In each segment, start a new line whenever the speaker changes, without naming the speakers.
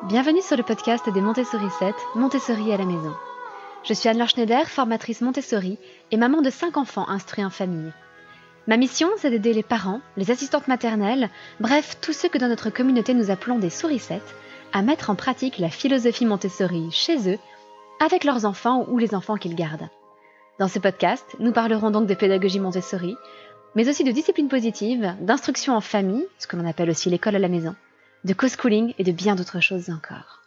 Bienvenue sur le podcast des Montessori 7, Montessori à la maison. Je suis Anne-Laure Schneider, formatrice Montessori et maman de 5 enfants instruits en famille. Ma mission, c'est d'aider les parents, les assistantes maternelles, bref, tous ceux que dans notre communauté nous appelons des souricettes, à mettre en pratique la philosophie Montessori chez eux, avec leurs enfants ou les enfants qu'ils gardent. Dans ce podcast, nous parlerons donc de pédagogie Montessori, mais aussi de discipline positive, d'instruction en famille, ce que l'on appelle aussi l'école à la maison, de co-schooling et de bien d'autres choses encore.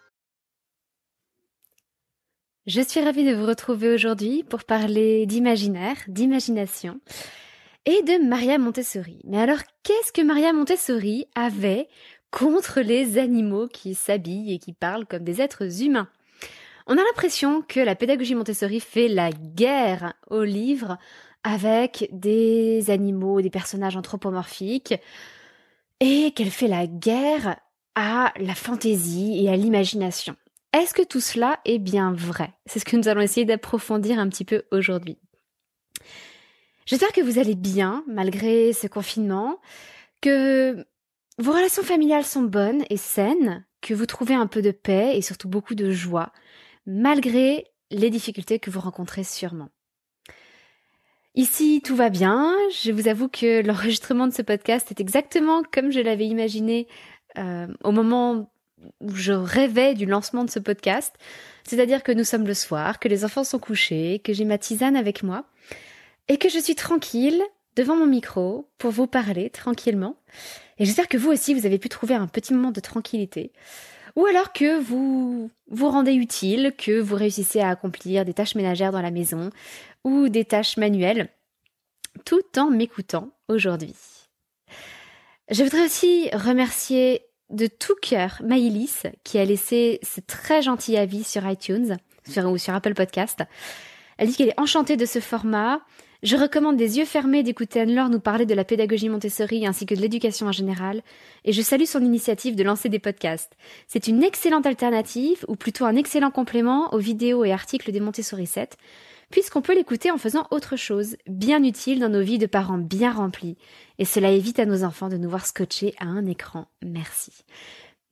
Je suis ravie de vous retrouver aujourd'hui pour parler d'imaginaire, d'imagination et de Maria Montessori. Mais alors, qu'est-ce que Maria Montessori avait contre les animaux qui s'habillent et qui parlent comme des êtres humains ? On a l'impression que la pédagogie Montessori fait la guerre au livre avec des animaux, des personnages anthropomorphiques, et qu'elle fait la guerre à la fantaisie et à l'imagination. Est-ce que tout cela est bien vrai ? C'est ce que nous allons essayer d'approfondir un petit peu aujourd'hui. J'espère que vous allez bien, malgré ce confinement, que vos relations familiales sont bonnes et saines, que vous trouvez un peu de paix et surtout beaucoup de joie, malgré les difficultés que vous rencontrez sûrement. Ici, tout va bien. Je vous avoue que l'enregistrement de ce podcast est exactement comme je l'avais imaginé au moment où je rêvais du lancement de ce podcast. C'est-à-dire que nous sommes le soir, que les enfants sont couchés, que j'ai ma tisane avec moi et que je suis tranquille devant mon micro pour vous parler tranquillement. Et j'espère que vous aussi, vous avez pu trouver un petit moment de tranquillité. Ou alors que vous vous rendez utile, que vous réussissez à accomplir des tâches ménagères dans la maison ou des tâches manuelles, tout en m'écoutant aujourd'hui. Je voudrais aussi remercier de tout cœur Maïlis qui a laissé ce très gentil avis sur iTunes ou sur Apple Podcast. Elle dit qu'elle est enchantée de ce format. Je recommande des yeux fermés d'écouter Anne-Laure nous parler de la pédagogie Montessori ainsi que de l'éducation en général, et je salue son initiative de lancer des podcasts. C'est une excellente alternative, ou plutôt un excellent complément aux vidéos et articles des Montessori 7, puisqu'on peut l'écouter en faisant autre chose, bien utile dans nos vies de parents bien remplis, et cela évite à nos enfants de nous voir scotchés à un écran. Merci.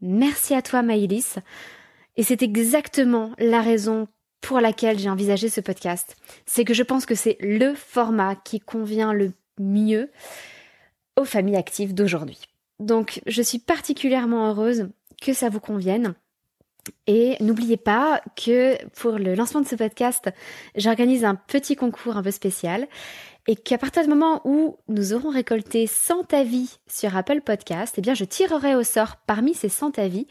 Merci à toi Maïlis, et c'est exactement la raison pour laquelle j'ai envisagé ce podcast. C'est que je pense que c'est le format qui convient le mieux aux familles actives d'aujourd'hui. Donc, je suis particulièrement heureuse que ça vous convienne. Et n'oubliez pas que pour le lancement de ce podcast, j'organise un petit concours un peu spécial et qu'à partir du moment où nous aurons récolté 100 avis sur Apple Podcast, eh bien, je tirerai au sort parmi ces 100 avis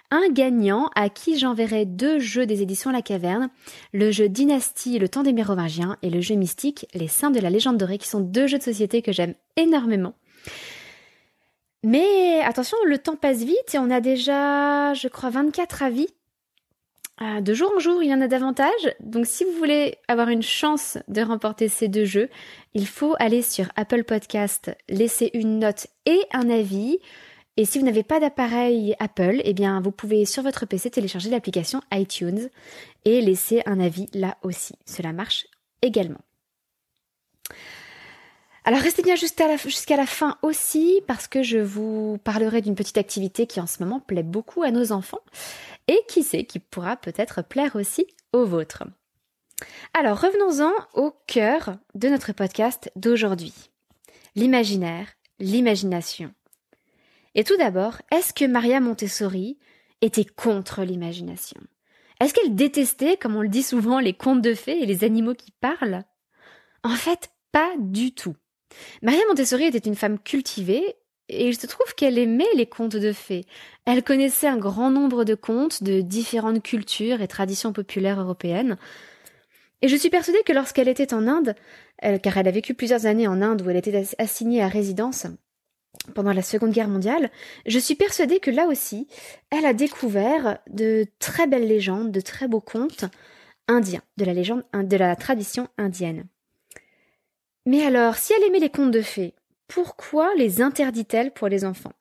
un gagnant à qui j'enverrai 2 jeux des éditions La Caverne, le jeu Dynastie, le temps des Mérovingiens, et le jeu mystique, Les Saints de la Légende dorée, qui sont 2 jeux de société que j'aime énormément. Mais attention, le temps passe vite et on a déjà, je crois, 24 avis. De jour en jour, il y en a davantage. Donc si vous voulez avoir une chance de remporter ces 2 jeux, il faut aller sur Apple Podcast, laisser une note et un avis. Et si vous n'avez pas d'appareil Apple, eh bien vous pouvez sur votre PC télécharger l'application iTunes et laisser un avis là aussi. Cela marche également. Alors restez bien jusqu'à la fin aussi parce que je vous parlerai d'une petite activité qui en ce moment plaît beaucoup à nos enfants et qui sait, qui pourra peut-être plaire aussi aux vôtres. Alors revenons-en au cœur de notre podcast d'aujourd'hui. L'imaginaire, l'imagination. Et tout d'abord, est-ce que Maria Montessori était contre l'imagination ? Est-ce qu'elle détestait, comme on le dit souvent, les contes de fées et les animaux qui parlent ? En fait, pas du tout. Maria Montessori était une femme cultivée et il se trouve qu'elle aimait les contes de fées. Elle connaissait un grand nombre de contes de différentes cultures et traditions populaires européennes. Et je suis persuadée que lorsqu'elle était en Inde, car elle a vécu plusieurs années en Inde où elle était assignée à résidence, pendant la Seconde Guerre mondiale, je suis persuadée que là aussi, elle a découvert de très belles légendes, de très beaux contes indiens, de la tradition indienne. Mais alors, si elle aimait les contes de fées, pourquoi les interdit-elle pour les enfants ?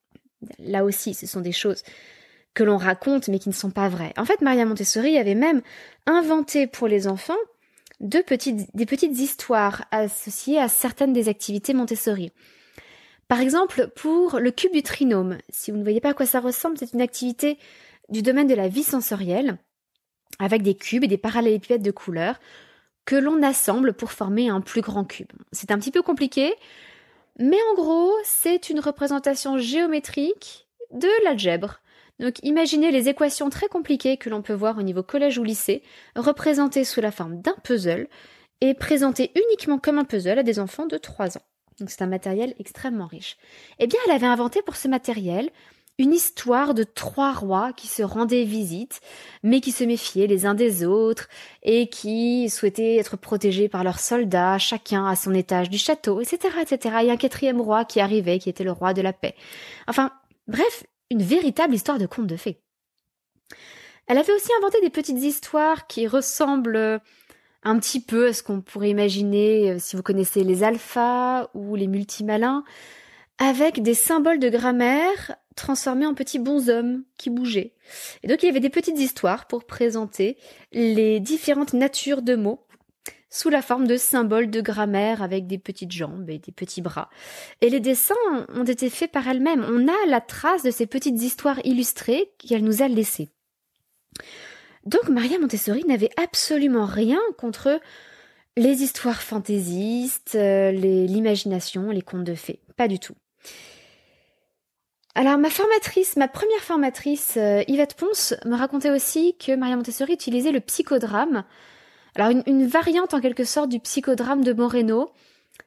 Là aussi, ce sont des choses que l'on raconte mais qui ne sont pas vraies. En fait, Maria Montessori avait même inventé pour les enfants des petites histoires associées à certaines des activités Montessori. Par exemple, pour le cube du trinôme, si vous ne voyez pas à quoi ça ressemble, c'est une activité du domaine de la vie sensorielle, avec des cubes et des parallélépipèdes de couleurs que l'on assemble pour former un plus grand cube. C'est un petit peu compliqué, mais en gros, c'est une représentation géométrique de l'algèbre. Donc imaginez les équations très compliquées que l'on peut voir au niveau collège ou lycée, représentées sous la forme d'un puzzle et présentées uniquement comme un puzzle à des enfants de 3 ans. Donc c'est un matériel extrêmement riche. Eh bien, elle avait inventé pour ce matériel une histoire de 3 rois qui se rendaient visite, mais qui se méfiaient les uns des autres et qui souhaitaient être protégés par leurs soldats, chacun à son étage du château, etc., etc. Et un 4e roi qui arrivait, qui était le roi de la paix. Enfin, bref, une véritable histoire de conte de fées. Elle avait aussi inventé des petites histoires qui ressemblent un petit peu à ce qu'on pourrait imaginer si vous connaissez les alphas ou les multimalins, avec des symboles de grammaire transformés en petits bonshommes qui bougeaient. Et donc il y avait des petites histoires pour présenter les différentes natures de mots sous la forme de symboles de grammaire avec des petites jambes et des petits bras. Et les dessins ont été faits par elle-même. On a la trace de ces petites histoires illustrées qu'elle nous a laissées. Donc Maria Montessori n'avait absolument rien contre les histoires fantaisistes, l'imagination, les contes de fées. Pas du tout. Alors ma première formatrice, Yvette Ponce, me racontait aussi que Maria Montessori utilisait le psychodrame. Alors une variante en quelque sorte du psychodrame de Moreno.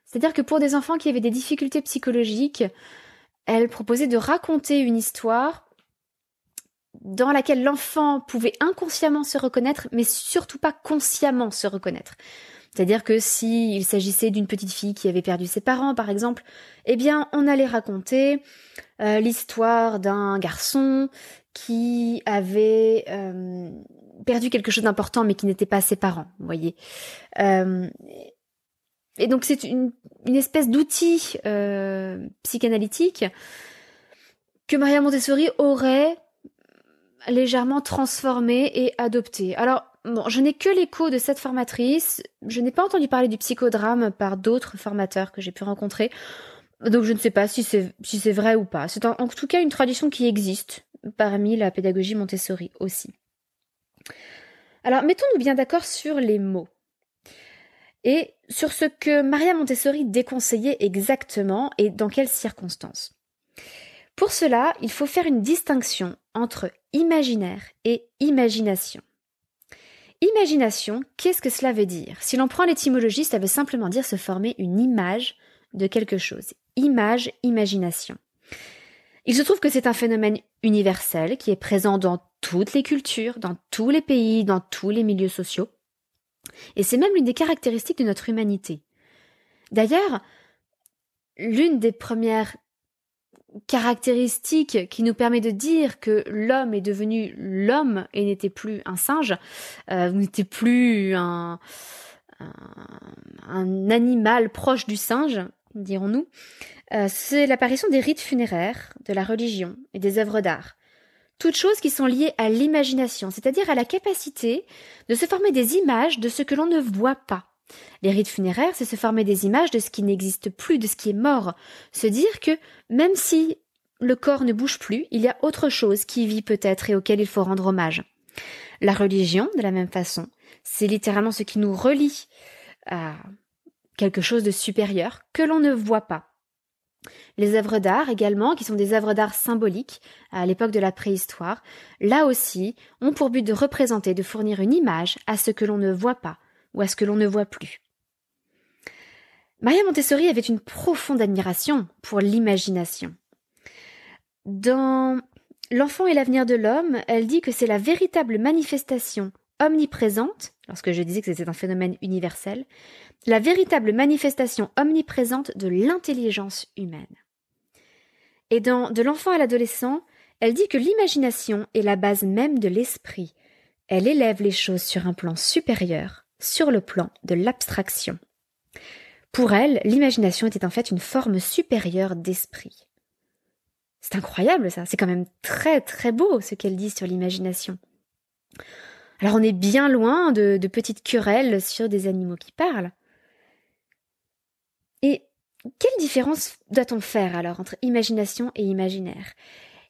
C'est-à-dire que pour des enfants qui avaient des difficultés psychologiques, elle proposait de raconter une histoire dans laquelle l'enfant pouvait inconsciemment se reconnaître, mais surtout pas consciemment se reconnaître. C'est-à-dire que s'il s'agissait d'une petite fille qui avait perdu ses parents, par exemple, eh bien, on allait raconter l'histoire d'un garçon qui avait perdu quelque chose d'important, mais qui n'était pas ses parents, vous voyez. Et donc, c'est une espèce d'outil psychanalytique que Maria Montessori aurait légèrement transformé et adopté. Alors, bon, je n'ai que l'écho de cette formatrice. Je n'ai pas entendu parler du psychodrame par d'autres formateurs que j'ai pu rencontrer. Donc, je ne sais pas si c'est vrai ou pas. C'est en tout cas une tradition qui existe parmi la pédagogie Montessori aussi. Alors, mettons-nous bien d'accord sur les mots. Et sur ce que Maria Montessori déconseillait exactement et dans quelles circonstances. Pour cela, il faut faire une distinction entre imaginaire et imagination. Imagination, qu'est-ce que cela veut dire? Si l'on prend l'étymologie, ça veut simplement dire se former une image de quelque chose. Image, imagination. Il se trouve que c'est un phénomène universel qui est présent dans toutes les cultures, dans tous les pays, dans tous les milieux sociaux. Et c'est même l'une des caractéristiques de notre humanité. D'ailleurs, l'une des premières caractéristique qui nous permet de dire que l'homme est devenu l'homme et n'était plus un singe, n'était plus un animal proche du singe, dirons-nous, c'est l'apparition des rites funéraires, de la religion et des œuvres d'art. Toutes choses qui sont liées à l'imagination, c'est-à-dire à la capacité de se former des images de ce que l'on ne voit pas. Les rites funéraires, c'est se former des images de ce qui n'existe plus, de ce qui est mort. Se dire que même si le corps ne bouge plus, il y a autre chose qui vit peut-être et auquel il faut rendre hommage. La religion, de la même façon, c'est littéralement ce qui nous relie à quelque chose de supérieur que l'on ne voit pas. Les œuvres d'art également, qui sont des œuvres d'art symboliques à l'époque de la préhistoire, là aussi, ont pour but de représenter, de fournir une image à ce que l'on ne voit pas, ou à ce que l'on ne voit plus. Maria Montessori avait une profonde admiration pour l'imagination. Dans L'enfant et l'avenir de l'homme, elle dit que c'est la véritable manifestation omniprésente, lorsque je disais que c'était un phénomène universel, la véritable manifestation omniprésente de l'intelligence humaine. Et dans De l'enfant à l'adolescent, elle dit que l'imagination est la base même de l'esprit. Elle élève les choses sur un plan supérieur, sur le plan de l'abstraction. Pour elle, l'imagination était en fait une forme supérieure d'esprit. C'est incroyable ça, c'est quand même très très beau ce qu'elle dit sur l'imagination. Alors on est bien loin de petites querelles sur des animaux qui parlent. Et quelle différence doit-on faire alors entre imagination et imaginaire?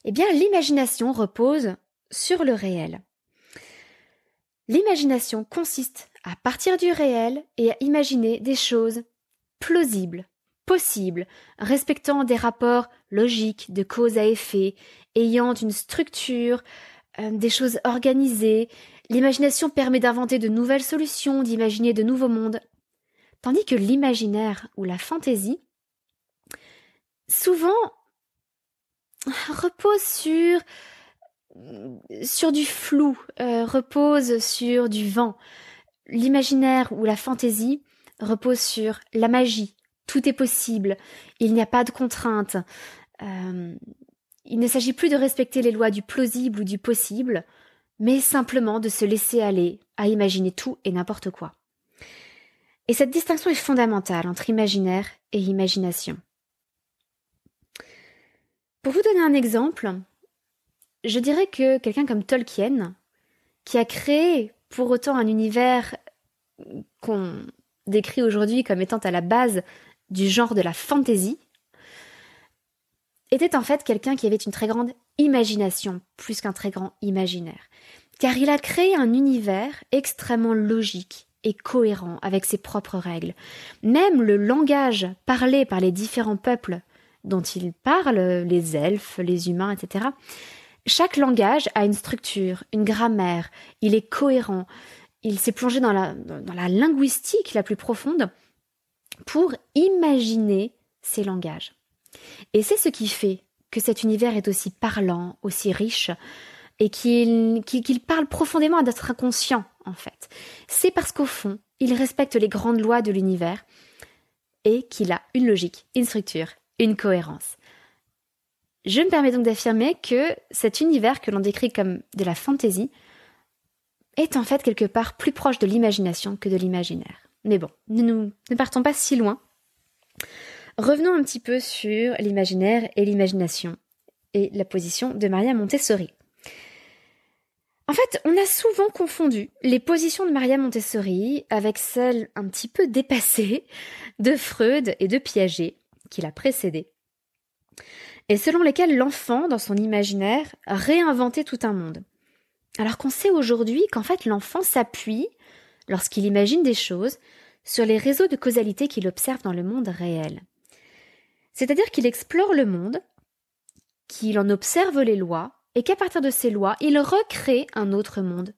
Eh bien l'imagination repose sur le réel. L'imagination consiste à partir du réel et à imaginer des choses plausibles, possibles, respectant des rapports logiques de cause à effet, ayant une structure, des choses organisées. L'imagination permet d'inventer de nouvelles solutions, d'imaginer de nouveaux mondes. Tandis que l'imaginaire ou la fantaisie, souvent, repose sur du flou, repose sur du vent. L'imaginaire ou la fantaisie repose sur la magie. Tout est possible. Il n'y a pas de contraintes. Il ne s'agit plus de respecter les lois du plausible ou du possible, mais simplement de se laisser aller à imaginer tout et n'importe quoi. Et cette distinction est fondamentale entre imaginaire et imagination. Pour vous donner un exemple, je dirais que quelqu'un comme Tolkien, qui a créé pour autant un univers qu'on décrit aujourd'hui comme étant à la base du genre de la fantasy, était en fait quelqu'un qui avait une très grande imagination, plus qu'un très grand imaginaire. Car il a créé un univers extrêmement logique et cohérent avec ses propres règles. Même le langage parlé par les différents peuples dont il parle, les elfes, les humains, etc., chaque langage a une structure, une grammaire, il est cohérent, il s'est plongé dans la linguistique la plus profonde pour imaginer ces langages. Et c'est ce qui fait que cet univers est aussi parlant, aussi riche, et qu'il parle profondément à notre inconscient, en fait. C'est parce qu'au fond, il respecte les grandes lois de l'univers et qu'il a une logique, une structure, une cohérence. Je me permets donc d'affirmer que cet univers que l'on décrit comme de la fantaisie est en fait quelque part plus proche de l'imagination que de l'imaginaire. Mais bon, ne partons pas si loin. Revenons un petit peu sur l'imaginaire et l'imagination et la position de Maria Montessori. En fait, on a souvent confondu les positions de Maria Montessori avec celles un petit peu dépassées de Freud et de Piaget, qui l'a précédé, et selon lesquelles l'enfant, dans son imaginaire, réinventait tout un monde. Alors qu'on sait aujourd'hui qu'en fait l'enfant s'appuie, lorsqu'il imagine des choses, sur les réseaux de causalité qu'il observe dans le monde réel. C'est-à-dire qu'il explore le monde, qu'il en observe les lois, et qu'à partir de ces lois, il recrée un autre monde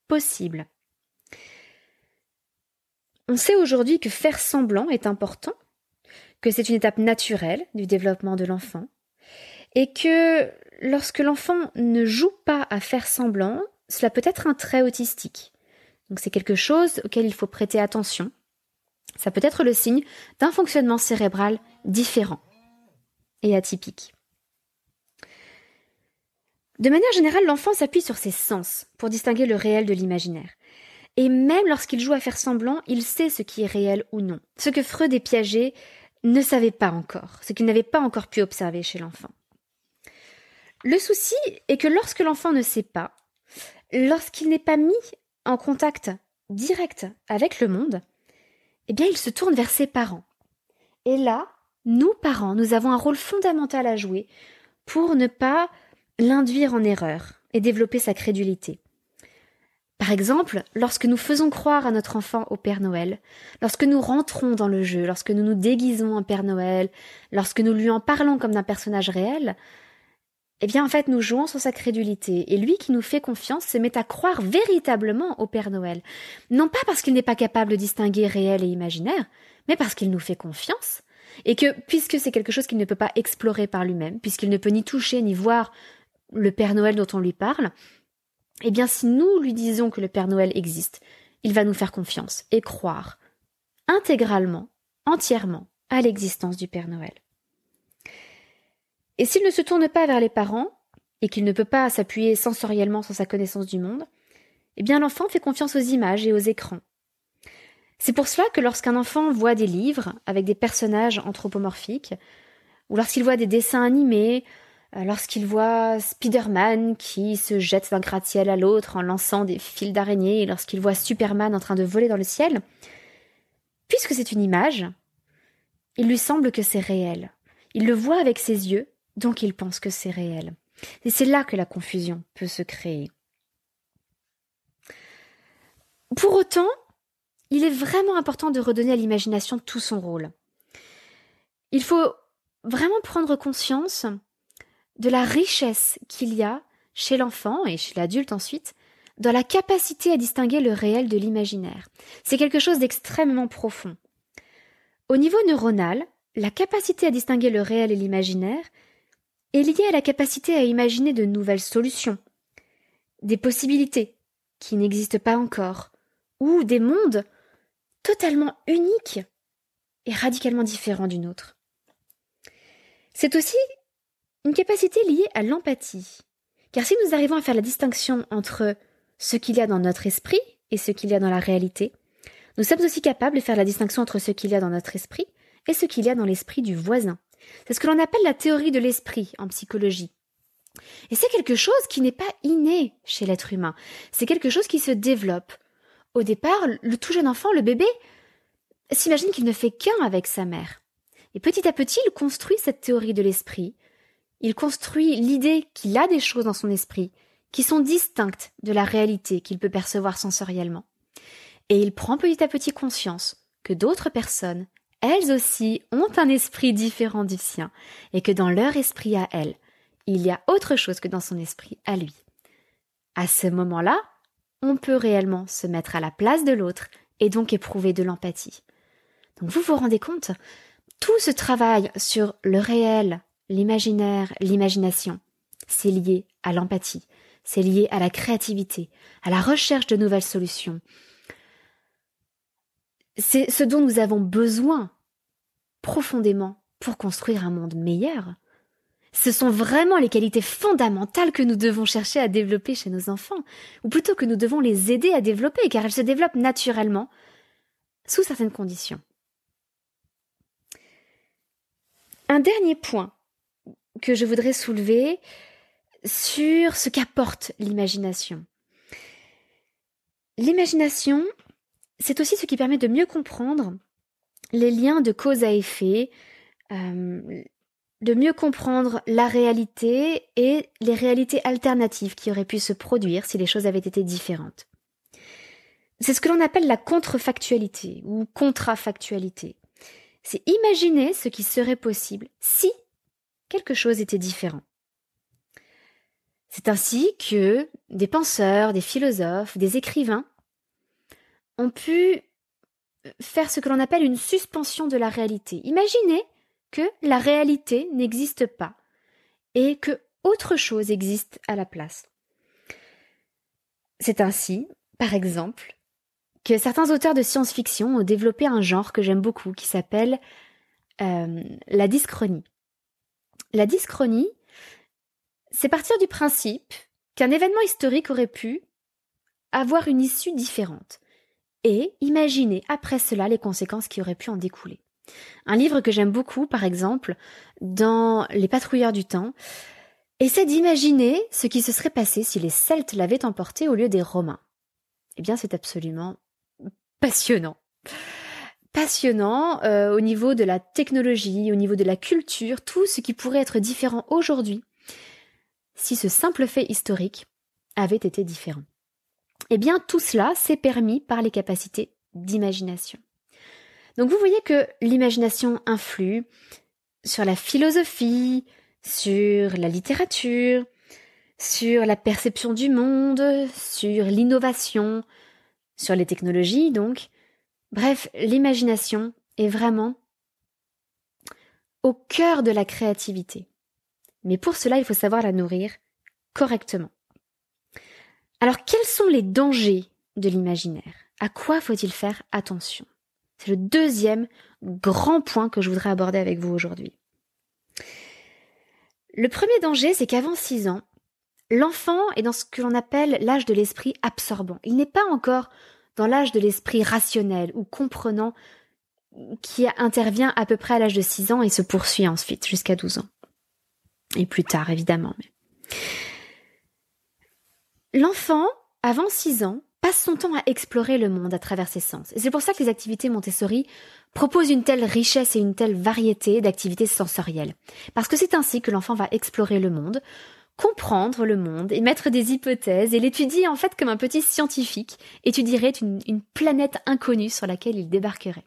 possible. On sait aujourd'hui que faire semblant est important, que c'est une étape naturelle du développement de l'enfant, et que lorsque l'enfant ne joue pas à faire semblant, cela peut être un trait autistique. Donc c'est quelque chose auquel il faut prêter attention. Ça peut être le signe d'un fonctionnement cérébral différent et atypique. De manière générale, l'enfant s'appuie sur ses sens pour distinguer le réel de l'imaginaire. Et même lorsqu'il joue à faire semblant, il sait ce qui est réel ou non. Ce que Freud et Piaget ne savaient pas encore, ce qu'ils n'avaient pas encore pu observer chez l'enfant. Le souci est que lorsque l'enfant ne sait pas, lorsqu'il n'est pas mis en contact direct avec le monde, eh bien il se tourne vers ses parents. Et là, nous, parents, nous avons un rôle fondamental à jouer pour ne pas l'induire en erreur et développer sa crédulité. Par exemple, lorsque nous faisons croire à notre enfant au Père Noël, lorsque nous rentrons dans le jeu, lorsque nous nous déguisons en Père Noël, lorsque nous lui en parlons comme d'un personnage réel, eh bien en fait nous jouons sur sa crédulité et lui qui nous fait confiance se met à croire véritablement au Père Noël. Non pas parce qu'il n'est pas capable de distinguer réel et imaginaire, mais parce qu'il nous fait confiance et que puisque c'est quelque chose qu'il ne peut pas explorer par lui-même, puisqu'il ne peut ni toucher ni voir le Père Noël dont on lui parle, eh bien si nous lui disons que le Père Noël existe, il va nous faire confiance et croire intégralement, entièrement à l'existence du Père Noël. Et s'il ne se tourne pas vers les parents, et qu'il ne peut pas s'appuyer sensoriellement sur sa connaissance du monde, eh bien l'enfant fait confiance aux images et aux écrans. C'est pour cela que lorsqu'un enfant voit des livres avec des personnages anthropomorphiques, ou lorsqu'il voit des dessins animés, lorsqu'il voit Spider-Man qui se jette d'un gratte-ciel à l'autre en lançant des fils d'araignée, et lorsqu'il voit Superman en train de voler dans le ciel, puisque c'est une image, il lui semble que c'est réel. Il le voit avec ses yeux, donc il pense que c'est réel. Et c'est là que la confusion peut se créer. Pour autant, il est vraiment important de redonner à l'imagination tout son rôle. Il faut vraiment prendre conscience de la richesse qu'il y a chez l'enfant et chez l'adulte ensuite, dans la capacité à distinguer le réel de l'imaginaire. C'est quelque chose d'extrêmement profond. Au niveau neuronal, la capacité à distinguer le réel et l'imaginaire est liée à la capacité à imaginer de nouvelles solutions, des possibilités qui n'existent pas encore, ou des mondes totalement uniques et radicalement différents d'une autre. C'est aussi une capacité liée à l'empathie, car si nous arrivons à faire la distinction entre ce qu'il y a dans notre esprit et ce qu'il y a dans la réalité, nous sommes aussi capables de faire la distinction entre ce qu'il y a dans notre esprit et ce qu'il y a dans l'esprit du voisin. C'est ce que l'on appelle la théorie de l'esprit en psychologie. Et c'est quelque chose qui n'est pas inné chez l'être humain. C'est quelque chose qui se développe. Au départ, le tout jeune enfant, le bébé, s'imagine qu'il ne fait qu'un avec sa mère. Et petit à petit, il construit cette théorie de l'esprit. Il construit l'idée qu'il a des choses dans son esprit qui sont distinctes de la réalité qu'il peut percevoir sensoriellement. Et il prend petit à petit conscience que d'autres personnes, elles aussi, ont un esprit différent du sien, et que dans leur esprit à elles, il y a autre chose que dans son esprit à lui. À ce moment-là, on peut réellement se mettre à la place de l'autre et donc éprouver de l'empathie. Donc vous vous rendez compte, tout ce travail sur le réel, l'imaginaire, l'imagination, c'est lié à l'empathie, c'est lié à la créativité, à la recherche de nouvelles solutions. C'est ce dont nous avons besoin profondément pour construire un monde meilleur. Ce sont vraiment les qualités fondamentales que nous devons chercher à développer chez nos enfants, ou plutôt que nous devons les aider à développer, car elles se développent naturellement sous certaines conditions. Un dernier point que je voudrais soulever sur ce qu'apporte l'imagination. L'imagination, c'est aussi ce qui permet de mieux comprendre les liens de cause à effet, de mieux comprendre la réalité et les réalités alternatives qui auraient pu se produire si les choses avaient été différentes. C'est ce que l'on appelle la contrefactualité ou contrafactualité. C'est imaginer ce qui serait possible si quelque chose était différent. C'est ainsi que des penseurs, des philosophes, des écrivains ont pu faire ce que l'on appelle une suspension de la réalité. Imaginez que la réalité n'existe pas et que autre chose existe à la place. C'est ainsi, par exemple, que certains auteurs de science-fiction ont développé un genre que j'aime beaucoup qui s'appelle la dyschronie. La dyschronie, c'est partir du principe qu'un événement historique aurait pu avoir une issue différente et imaginer après cela les conséquences qui auraient pu en découler. Un livre que j'aime beaucoup, par exemple, dans Les Patrouilleurs du Temps, essaie d'imaginer ce qui se serait passé si les Celtes l'avaient emporté au lieu des Romains. Eh bien, c'est absolument passionnant. Passionnant au niveau de la technologie, au niveau de la culture, tout ce qui pourrait être différent aujourd'hui si ce simple fait historique avait été différent. Eh bien, tout cela s'est permis par les capacités d'imagination. Donc vous voyez que l'imagination influe sur la philosophie, sur la littérature, sur la perception du monde, sur l'innovation, sur les technologies donc. Bref, l'imagination est vraiment au cœur de la créativité. Mais pour cela, il faut savoir la nourrir correctement. Alors, quels sont les dangers de l'imaginaire? À quoi faut-il faire attention? C'est le deuxième grand point que je voudrais aborder avec vous aujourd'hui. Le premier danger, c'est qu'avant 6 ans, l'enfant est dans ce que l'on appelle l'âge de l'esprit absorbant. Il n'est pas encore dans l'âge de l'esprit rationnel ou comprenant qui intervient à peu près à l'âge de 6 ans et se poursuit ensuite jusqu'à 12 ans. Et plus tard, évidemment. L'enfant, avant 6 ans, passe son temps à explorer le monde à travers ses sens. Et c'est pour ça que les activités Montessori proposent une telle richesse et une telle variété d'activités sensorielles. Parce que c'est ainsi que l'enfant va explorer le monde, comprendre le monde, émettre des hypothèses et l'étudier en fait comme un petit scientifique étudierait une planète inconnue sur laquelle il débarquerait.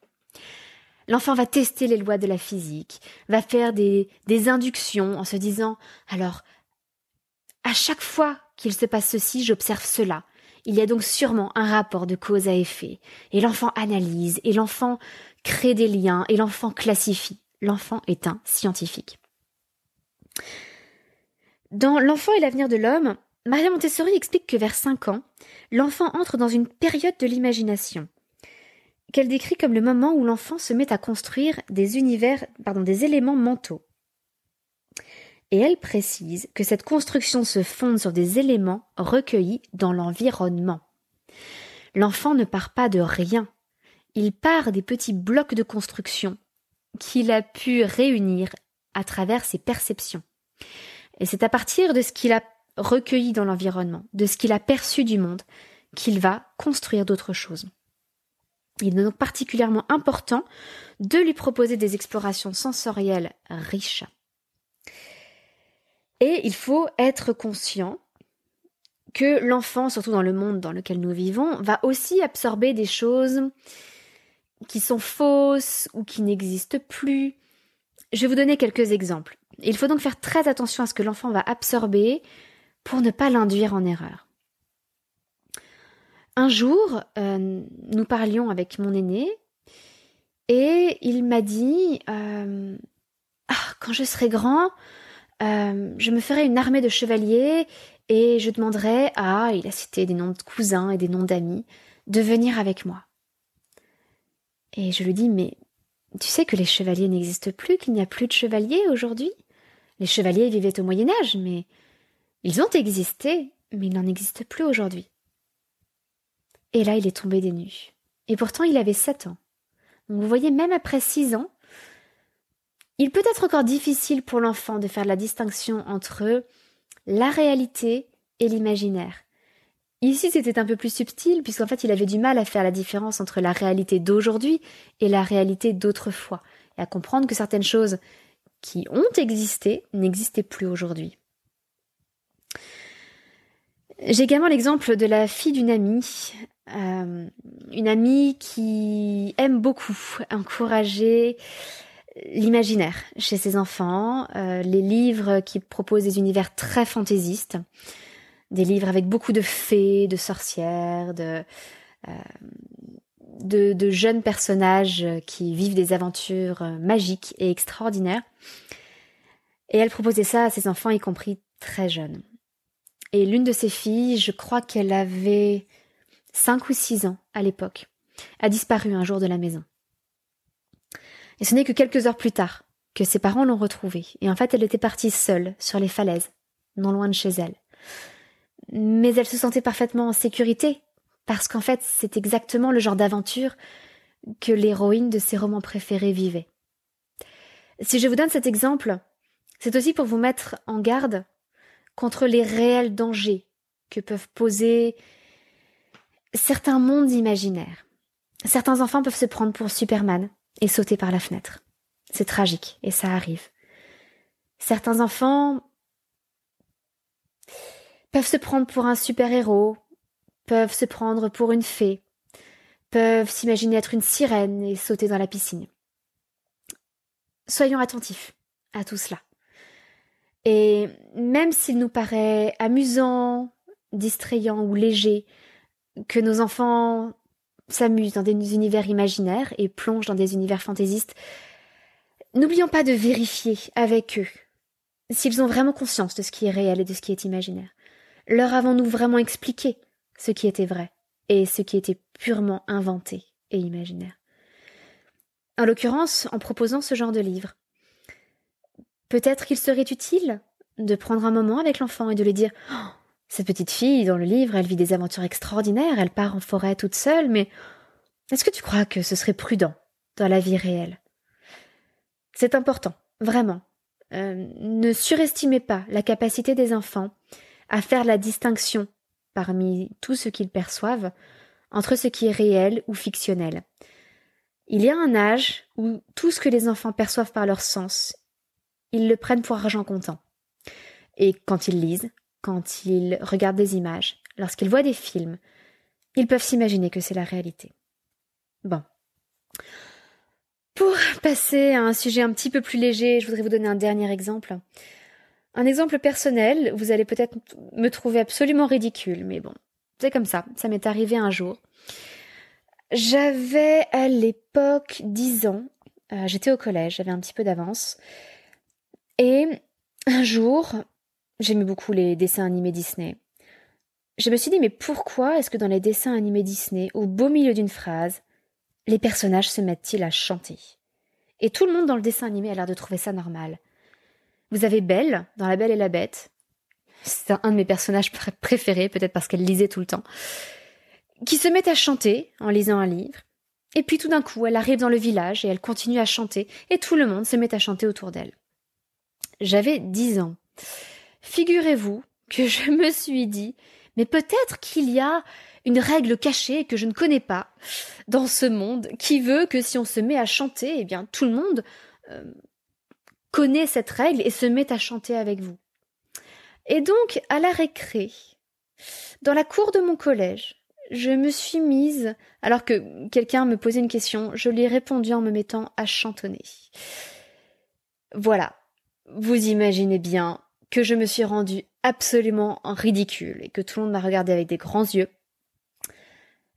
L'enfant va tester les lois de la physique, va faire des inductions en se disant « Alors, à chaque fois qu'il se passe ceci, j'observe cela. Il y a donc sûrement un rapport de cause à effet. » Et l'enfant analyse, et l'enfant crée des liens, et l'enfant classifie. L'enfant est un scientifique. Dans L'enfant et l'avenir de l'homme, Maria Montessori explique que vers 5 ans, l'enfant entre dans une période de l'imagination, qu'elle décrit comme le moment où l'enfant se met à construire des éléments mentaux. Et elle précise que cette construction se fonde sur des éléments recueillis dans l'environnement. L'enfant ne part pas de rien, il part des petits blocs de construction qu'il a pu réunir à travers ses perceptions. Et c'est à partir de ce qu'il a recueilli dans l'environnement, de ce qu'il a perçu du monde, qu'il va construire d'autres choses. Il est donc particulièrement important de lui proposer des explorations sensorielles riches. Et il faut être conscient que l'enfant, surtout dans le monde dans lequel nous vivons, va aussi absorber des choses qui sont fausses ou qui n'existent plus. Je vais vous donner quelques exemples. Il faut donc faire très attention à ce que l'enfant va absorber pour ne pas l'induire en erreur. Un jour, nous parlions avec mon aîné et il m'a dit quand je serai grand, je me ferai une armée de chevaliers et je demanderai il a cité des noms de cousins et des noms d'amis, de venir avec moi. Et je lui dis, mais tu sais que les chevaliers n'existent plus, qu'il n'y a plus de chevaliers aujourd'hui? Les chevaliers vivaient au Moyen-Âge, mais ils ont existé, mais ils n'en existent plus aujourd'hui. Et là, il est tombé des nues. Et pourtant, il avait 7 ans. Donc, vous voyez, même après 6 ans, il peut être encore difficile pour l'enfant de faire la distinction entre la réalité et l'imaginaire. Ici, c'était un peu plus subtil, puisqu'en fait, il avait du mal à faire la différence entre la réalité d'aujourd'hui et la réalité d'autrefois, et à comprendre que certaines choses qui ont existé n'existaient plus aujourd'hui. J'ai également l'exemple de la fille d'une amie, une amie qui aime beaucoup encourager l'imaginaire chez ses enfants, les livres qui proposent des univers très fantaisistes, des livres avec beaucoup de fées, de sorcières, de jeunes personnages qui vivent des aventures magiques et extraordinaires. Et elle proposait ça à ses enfants, y compris très jeunes. Et l'une de ses filles, je crois qu'elle avait 5 ou 6 ans à l'époque, a disparu un jour de la maison. Et ce n'est que quelques heures plus tard que ses parents l'ont retrouvée. Et en fait, elle était partie seule sur les falaises, non loin de chez elle. Mais elle se sentait parfaitement en sécurité, parce qu'en fait, c'est exactement le genre d'aventure que l'héroïne de ses romans préférés vivait. Si je vous donne cet exemple, c'est aussi pour vous mettre en garde contre les réels dangers que peuvent poser certains mondes imaginaires. Certains enfants peuvent se prendre pour Superman et sauter par la fenêtre. C'est tragique, et ça arrive. Certains enfants peuvent se prendre pour un super-héros, peuvent se prendre pour une fée, peuvent s'imaginer être une sirène et sauter dans la piscine. Soyons attentifs à tout cela. Et même s'il nous paraît amusant, distrayant ou léger que nos enfants s'amusent dans des univers imaginaires et plongent dans des univers fantaisistes, n'oublions pas de vérifier avec eux s'ils ont vraiment conscience de ce qui est réel et de ce qui est imaginaire. Leur avons-nous vraiment expliqué ce qui était vrai et ce qui était purement inventé et imaginaire? En l'occurrence, en proposant ce genre de livre, peut-être qu'il serait utile de prendre un moment avec l'enfant et de lui dire « Cette petite fille, dans le livre, elle vit des aventures extraordinaires, elle part en forêt toute seule, mais est-ce que tu crois que ce serait prudent dans la vie réelle ?» C'est important, vraiment. Ne surestimez pas la capacité des enfants à faire la distinction parmi tout ce qu'ils perçoivent entre ce qui est réel ou fictionnel. Il y a un âge où tout ce que les enfants perçoivent par leur sens, ils le prennent pour argent comptant. Et quand ils lisent, quand ils regardent des images, lorsqu'ils voient des films, ils peuvent s'imaginer que c'est la réalité. Bon. Pour passer à un sujet un petit peu plus léger, je voudrais vous donner un dernier exemple. Un exemple personnel, vous allez peut-être me trouver absolument ridicule, mais bon, c'est comme ça m'est arrivé un jour. J'avais à l'époque 10 ans, j'étais au collège, j'avais un petit peu d'avance, et un jour, j'aimais beaucoup les dessins animés Disney. Je me suis dit, mais pourquoi est-ce que dans les dessins animés Disney, au beau milieu d'une phrase, les personnages se mettent-ils à chanter? Et tout le monde dans le dessin animé a l'air de trouver ça normal. Vous avez Belle, dans La Belle et la Bête. C'est un de mes personnages préférés, peut-être parce qu'elle lisait tout le temps. Qui se met à chanter en lisant un livre. Et puis tout d'un coup, elle arrive dans le village et elle continue à chanter. Et tout le monde se met à chanter autour d'elle. J'avais 10 ans. Figurez-vous que je me suis dit, mais peut-être qu'il y a une règle cachée que je ne connais pas dans ce monde qui veut que si on se met à chanter, eh bien tout le monde connaît cette règle et se met à chanter avec vous. Et donc, à la récré, dans la cour de mon collège, je me suis mise, alors que quelqu'un me posait une question, je lui ai répondu en me mettant à chantonner. Voilà, vous imaginez bien que je me suis rendue absolument ridicule et que tout le monde m'a regardée avec des grands yeux.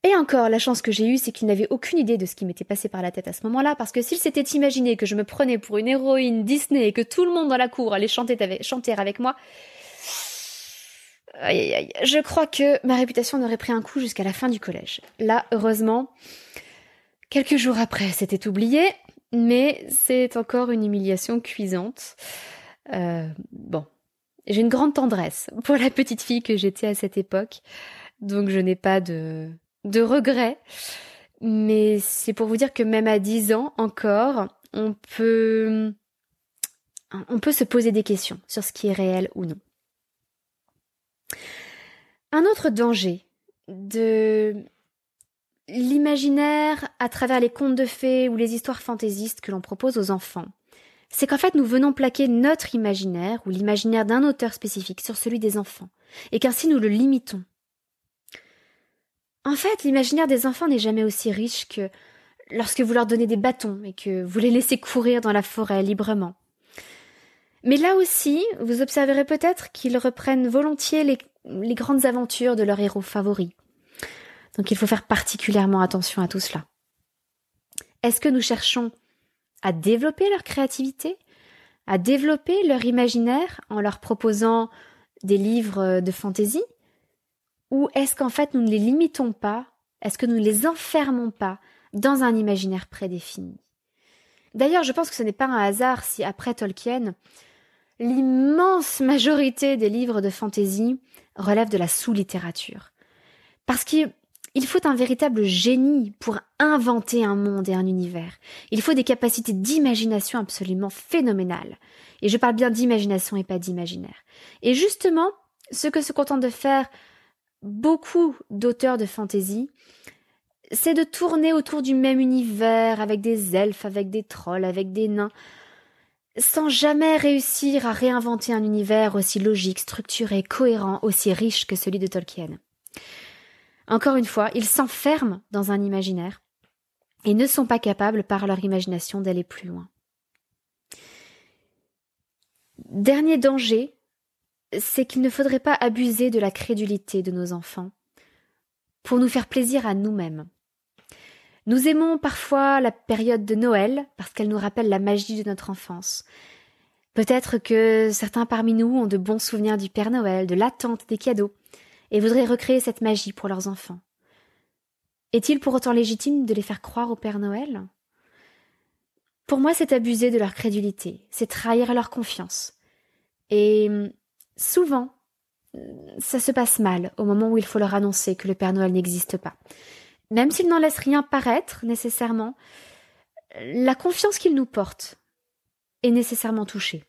Et encore, la chance que j'ai eue, c'est qu'il n'avait aucune idée de ce qui m'était passé par la tête à ce moment-là, parce que s'il s'était imaginé que je me prenais pour une héroïne Disney et que tout le monde dans la cour allait chanter avec moi, je crois que ma réputation n'aurait pris un coup jusqu'à la fin du collège. Là, heureusement, quelques jours après, c'était oublié, mais c'est encore une humiliation cuisante. Bon, j'ai une grande tendresse pour la petite fille que j'étais à cette époque, donc je n'ai pas de regrets. Mais c'est pour vous dire que même à 10 ans encore, on peut se poser des questions sur ce qui est réel ou non. Un autre danger de l'imaginaire à travers les contes de fées ou les histoires fantaisistes que l'on propose aux enfants, c'est qu'en fait nous venons plaquer notre imaginaire ou l'imaginaire d'un auteur spécifique sur celui des enfants, et qu'ainsi nous le limitons. En fait, l'imaginaire des enfants n'est jamais aussi riche que lorsque vous leur donnez des bâtons et que vous les laissez courir dans la forêt librement. Mais là aussi, vous observerez peut-être qu'ils reprennent volontiers les grandes aventures de leurs héros favoris. Donc il faut faire particulièrement attention à tout cela. Est-ce que nous cherchons à développer leur créativité, à développer leur imaginaire en leur proposant des livres de fantaisie? Ou est-ce qu'en fait nous ne les limitons pas, est-ce que nous ne les enfermons pas dans un imaginaire prédéfini? D'ailleurs, je pense que ce n'est pas un hasard si après Tolkien, l'immense majorité des livres de fantaisie relèvent de la sous-littérature. Parce qu'il faut un véritable génie pour inventer un monde et un univers. Il faut des capacités d'imagination absolument phénoménales. Et je parle bien d'imagination et pas d'imaginaire. Et justement, ce que se contentent de faire beaucoup d'auteurs de fantaisie, c'est de tourner autour du même univers, avec des elfes, avec des trolls, avec des nains, sans jamais réussir à réinventer un univers aussi logique, structuré, cohérent, aussi riche que celui de Tolkien. Encore une fois, ils s'enferment dans un imaginaire et ne sont pas capables par leur imagination d'aller plus loin. Dernier danger, c'est qu'il ne faudrait pas abuser de la crédulité de nos enfants pour nous faire plaisir à nous-mêmes. Nous aimons parfois la période de Noël parce qu'elle nous rappelle la magie de notre enfance. Peut-être que certains parmi nous ont de bons souvenirs du Père Noël, de l'attente des cadeaux, et voudraient recréer cette magie pour leurs enfants. Est-il pour autant légitime de les faire croire au Père Noël? Pour moi, c'est abuser de leur crédulité, c'est trahir leur confiance. Et souvent, ça se passe mal au moment où il faut leur annoncer que le Père Noël n'existe pas. Même s'ils n'en laissent rien paraître nécessairement, la confiance qu'ils nous portent est nécessairement touchée.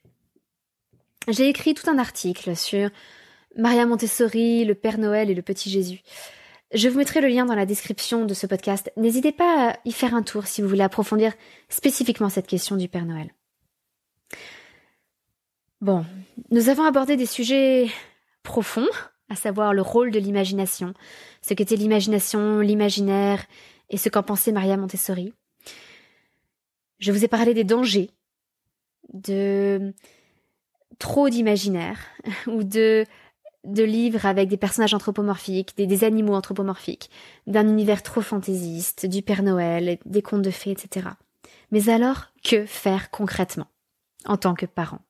J'ai écrit tout un article sur Maria Montessori, le Père Noël et le Petit Jésus. Je vous mettrai le lien dans la description de ce podcast. N'hésitez pas à y faire un tour si vous voulez approfondir spécifiquement cette question du Père Noël. Bon, nous avons abordé des sujets profonds, à savoir le rôle de l'imagination, ce qu'était l'imagination, l'imaginaire et ce qu'en pensait Maria Montessori. Je vous ai parlé des dangers de trop d'imaginaire ou de livres avec des personnages anthropomorphiques, des animaux anthropomorphiques, d'un univers trop fantaisiste, du Père Noël, des contes de fées, etc. Mais alors, que faire concrètement en tant que parent?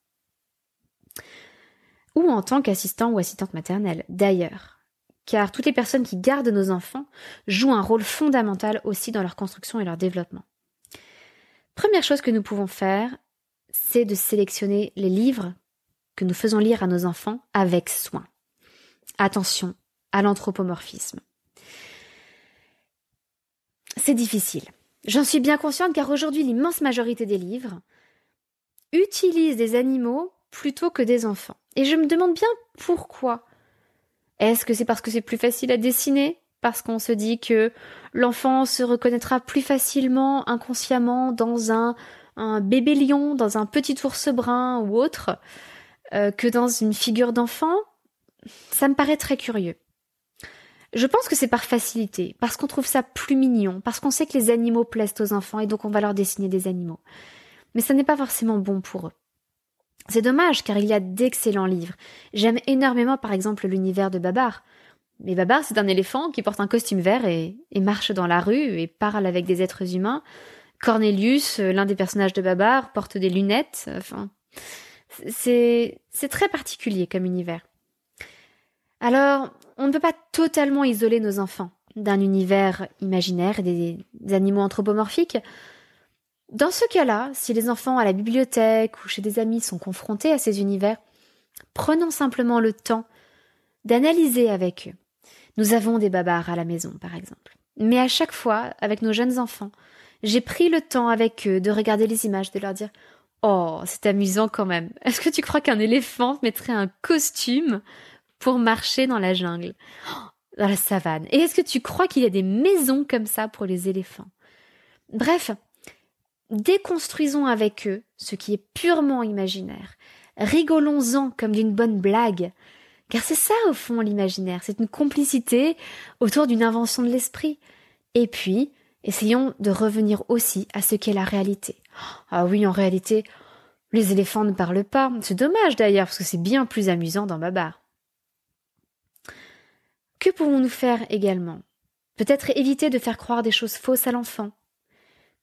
Ou en tant qu'assistant ou assistante maternelle, d'ailleurs. Car toutes les personnes qui gardent nos enfants jouent un rôle fondamental aussi dans leur construction et leur développement. Première chose que nous pouvons faire, c'est de sélectionner les livres que nous faisons lire à nos enfants avec soin. Attention à l'anthropomorphisme. C'est difficile. J'en suis bien consciente car aujourd'hui l'immense majorité des livres utilisent des animaux plutôt que des enfants. Et je me demande bien pourquoi. Est-ce que c'est parce que c'est plus facile à dessiner? Parce qu'on se dit que l'enfant se reconnaîtra plus facilement, inconsciemment, dans un bébé lion, dans un petit ours brun ou autre, que dans une figure d'enfant? Ça me paraît très curieux. Je pense que c'est par facilité, parce qu'on trouve ça plus mignon, parce qu'on sait que les animaux plaisent aux enfants et donc on va leur dessiner des animaux. Mais ça n'est pas forcément bon pour eux. C'est dommage car il y a d'excellents livres. J'aime énormément par exemple l'univers de Babar. Mais Babar, c'est un éléphant qui porte un costume vert et marche dans la rue et parle avec des êtres humains. Cornelius, l'un des personnages de Babar, porte des lunettes. Enfin, c'est très particulier comme univers. Alors, on ne peut pas totalement isoler nos enfants d'un univers imaginaire et des animaux anthropomorphiques. Dans ce cas-là, si les enfants à la bibliothèque ou chez des amis sont confrontés à ces univers, prenons simplement le temps d'analyser avec eux. Nous avons des babars à la maison, par exemple. Mais à chaque fois, avec nos jeunes enfants, j'ai pris le temps avec eux de regarder les images, de leur dire « Oh, c'est amusant quand même. Est-ce que tu crois qu'un éléphant mettrait un costume pour marcher dans la jungle, dans la savane? Et est-ce que tu crois qu'il y a des maisons comme ça pour les éléphants ?» Bref, déconstruisons avec eux ce qui est purement imaginaire. Rigolons-en comme d'une bonne blague. Car c'est ça, au fond, l'imaginaire. C'est une complicité autour d'une invention de l'esprit. Et puis, essayons de revenir aussi à ce qu'est la réalité. Ah oui, en réalité, les éléphants ne parlent pas. C'est dommage d'ailleurs, parce que c'est bien plus amusant dans Babar. Que pouvons-nous faire également? Peut-être éviter de faire croire des choses fausses à l'enfant,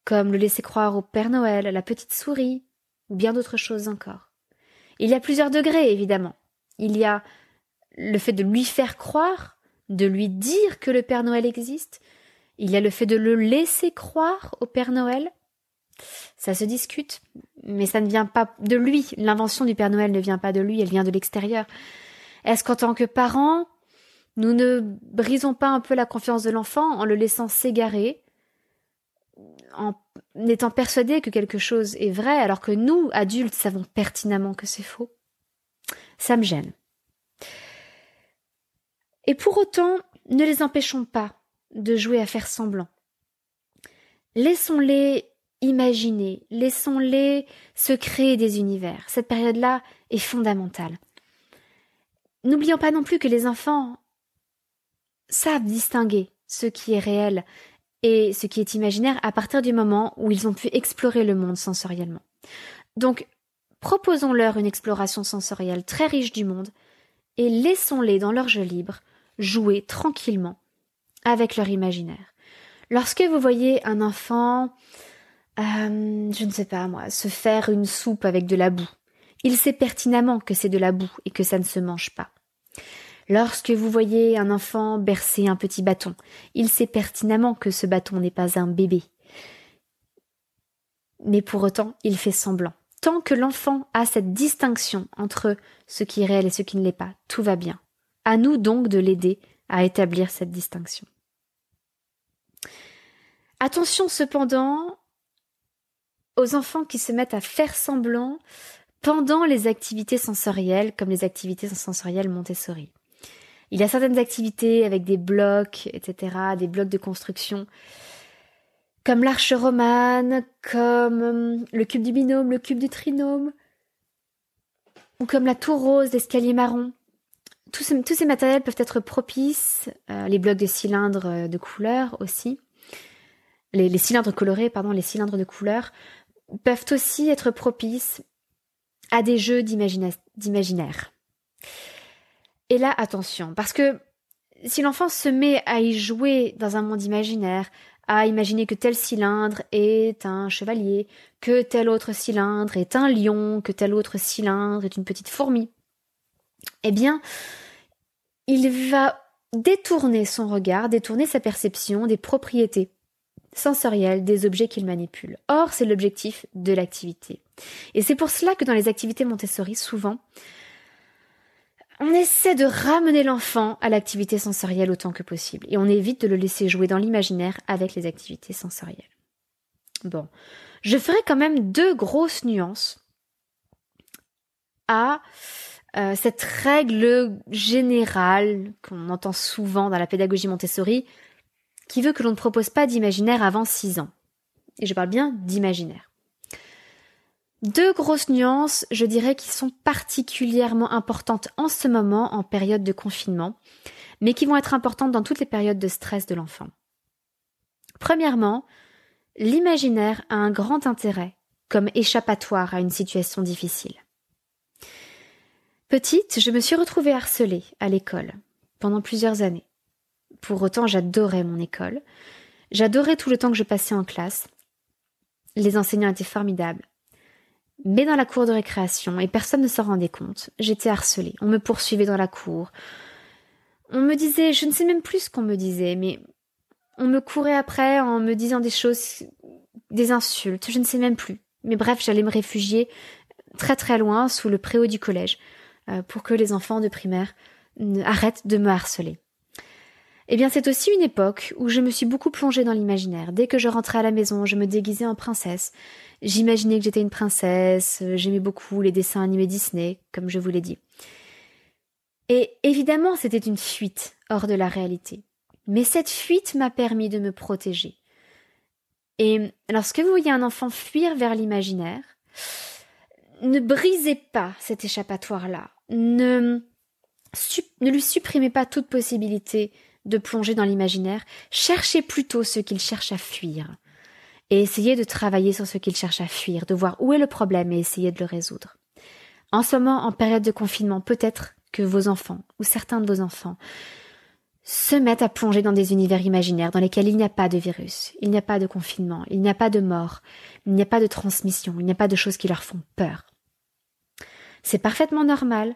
comme le laisser croire au Père Noël, à la petite souris, ou bien d'autres choses encore. Il y a plusieurs degrés, évidemment. Il y a le fait de lui faire croire, de lui dire que le Père Noël existe. Il y a le fait de le laisser croire au Père Noël. Ça se discute, mais ça ne vient pas de lui. L'invention du Père Noël ne vient pas de lui, elle vient de l'extérieur. Est-ce qu'en tant que parents, nous ne brisons pas un peu la confiance de l'enfant en le laissant s'égarer, en étant persuadés que quelque chose est vrai, alors que nous, adultes, savons pertinemment que c'est faux? Ça me gêne. Et pour autant, ne les empêchons pas de jouer à faire semblant. Laissons-les imaginer, laissons-les se créer des univers. Cette période-là est fondamentale. N'oublions pas non plus que les enfants savent distinguer ce qui est réel et ce qui est imaginaire à partir du moment où ils ont pu explorer le monde sensoriellement. Donc, proposons-leur une exploration sensorielle très riche du monde et laissons-les dans leur jeu libre jouer tranquillement avec leur imaginaire. Lorsque vous voyez un enfant, je ne sais pas moi, se faire une soupe avec de la boue, il sait pertinemment que c'est de la boue et que ça ne se mange pas. Lorsque vous voyez un enfant bercer un petit bâton, il sait pertinemment que ce bâton n'est pas un bébé. Mais pour autant, il fait semblant. Tant que l'enfant a cette distinction entre ce qui est réel et ce qui ne l'est pas, tout va bien. À nous donc de l'aider à établir cette distinction. Attention cependant aux enfants qui se mettent à faire semblant pendant les activités sensorielles, comme les activités sensorielles Montessori. Il y a certaines activités avec des blocs, etc., des blocs de construction, comme l'arche romane, comme le cube du binôme, le cube du trinôme, ou comme la tour rose, l'escalier marron. Tous ces matériels peuvent être propices, les blocs de cylindres de couleur aussi, les cylindres colorés, les cylindres de couleur, peuvent aussi être propices à des jeux d'imaginaire. Et là, attention, parce que si l'enfant se met à y jouer dans un monde imaginaire, à imaginer que tel cylindre est un chevalier, que tel autre cylindre est un lion, que tel autre cylindre est une petite fourmi, eh bien, il va détourner son regard, détourner sa perception des propriétés sensorielles des objets qu'il manipule. Or, c'est l'objectif de l'activité. Et c'est pour cela que dans les activités Montessori, souvent, on essaie de ramener l'enfant à l'activité sensorielle autant que possible. Et on évite de le laisser jouer dans l'imaginaire avec les activités sensorielles. Bon, je ferai quand même 2 grosses nuances à cette règle générale qu'on entend souvent dans la pédagogie Montessori, qui veut que l'on ne propose pas d'imaginaire avant 6 ans. Et je parle bien d'imaginaire. 2 grosses nuances, je dirais, qui sont particulièrement importantes en ce moment, en période de confinement, mais qui vont être importantes dans toutes les périodes de stress de l'enfant. Premièrement, l'imaginaire a un grand intérêt comme échappatoire à une situation difficile. Petite, je me suis retrouvée harcelée à l'école pendant plusieurs années. Pour autant, j'adorais mon école. J'adorais tout le temps que je passais en classe. Les enseignants étaient formidables. Mais dans la cour de récréation, et personne ne s'en rendait compte, j'étais harcelée. On me poursuivait dans la cour. On me disait, je ne sais même plus ce qu'on me disait, mais on me courait après en me disant des choses, des insultes, je ne sais même plus. Mais bref, j'allais me réfugier très très loin sous le préau du collège pour que les enfants de primaire arrêtent de me harceler. Eh bien, c'est aussi une époque où je me suis beaucoup plongée dans l'imaginaire. Dès que je rentrais à la maison, je me déguisais en princesse. J'imaginais que j'étais une princesse, j'aimais beaucoup les dessins animés Disney, comme je vous l'ai dit. Et évidemment, c'était une fuite hors de la réalité. Mais cette fuite m'a permis de me protéger. Et lorsque vous voyez un enfant fuir vers l'imaginaire, ne brisez pas cet échappatoire-là. Ne lui supprimez pas toute possibilité de plonger dans l'imaginaire. Cherchez plutôt ce qu'il cherche à fuir. Et essayez de travailler sur ce qu'il cherche à fuir, de voir où est le problème et essayez de le résoudre. En ce moment, en période de confinement, peut-être que vos enfants, ou certains de vos enfants, se mettent à plonger dans des univers imaginaires dans lesquels il n'y a pas de virus, il n'y a pas de confinement, il n'y a pas de mort, il n'y a pas de transmission, il n'y a pas de choses qui leur font peur. C'est parfaitement normal.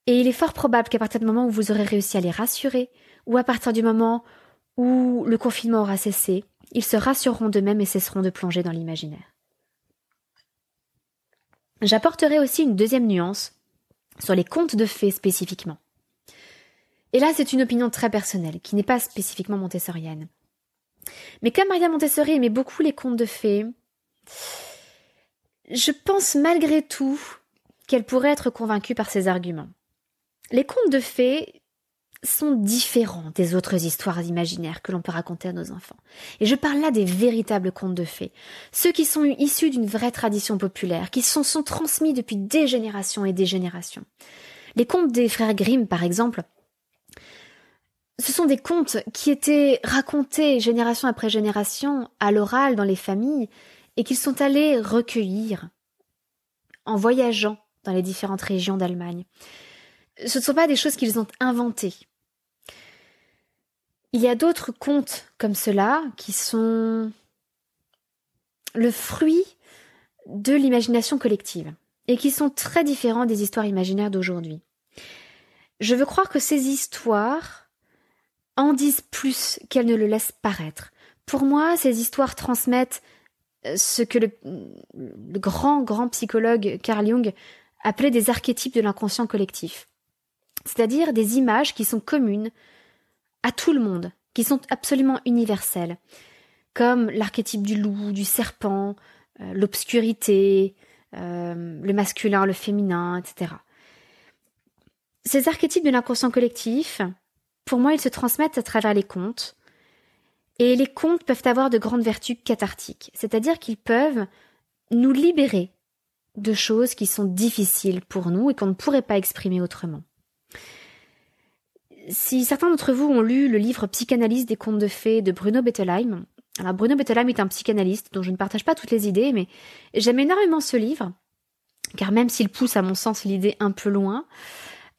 Et il est fort probable qu'à partir du moment où vous aurez réussi à les rassurer, ou à partir du moment où le confinement aura cessé, ils se rassureront d'eux-mêmes et cesseront de plonger dans l'imaginaire. J'apporterai aussi une deuxième nuance sur les contes de fées spécifiquement. Et là, c'est une opinion très personnelle, qui n'est pas spécifiquement montessorienne. Mais comme Maria Montessori aimait beaucoup les contes de fées, je pense malgré tout qu'elle pourrait être convaincue par ses arguments. Les contes de fées sont différents des autres histoires imaginaires que l'on peut raconter à nos enfants. Et je parle là des véritables contes de fées, ceux qui sont issus d'une vraie tradition populaire, qui sont transmis depuis des générations et des générations. Les contes des frères Grimm, par exemple, ce sont des contes qui étaient racontés génération après génération à l'oral dans les familles et qu'ils sont allés recueillir en voyageant dans les différentes régions d'Allemagne. Ce ne sont pas des choses qu'ils ont inventées. Il y a d'autres contes comme cela qui sont le fruit de l'imagination collective et qui sont très différents des histoires imaginaires d'aujourd'hui. Je veux croire que ces histoires en disent plus qu'elles ne le laissent paraître. Pour moi, ces histoires transmettent ce que le grand psychologue Carl Jung appelait des archétypes de l'inconscient collectif. C'est-à-dire des images qui sont communes à tout le monde, qui sont absolument universelles, comme l'archétype du loup, du serpent, l'obscurité, le masculin, le féminin, etc. Ces archétypes de l'inconscient collectif, pour moi, ils se transmettent à travers les contes, et les contes peuvent avoir de grandes vertus cathartiques, c'est-à-dire qu'ils peuvent nous libérer de choses qui sont difficiles pour nous et qu'on ne pourrait pas exprimer autrement. Si certains d'entre vous ont lu le livre Psychanalyse des contes de fées de Bruno Bettelheim, alors Bruno Bettelheim est un psychanalyste dont je ne partage pas toutes les idées, mais j'aime énormément ce livre, car même s'il pousse à mon sens l'idée un peu loin,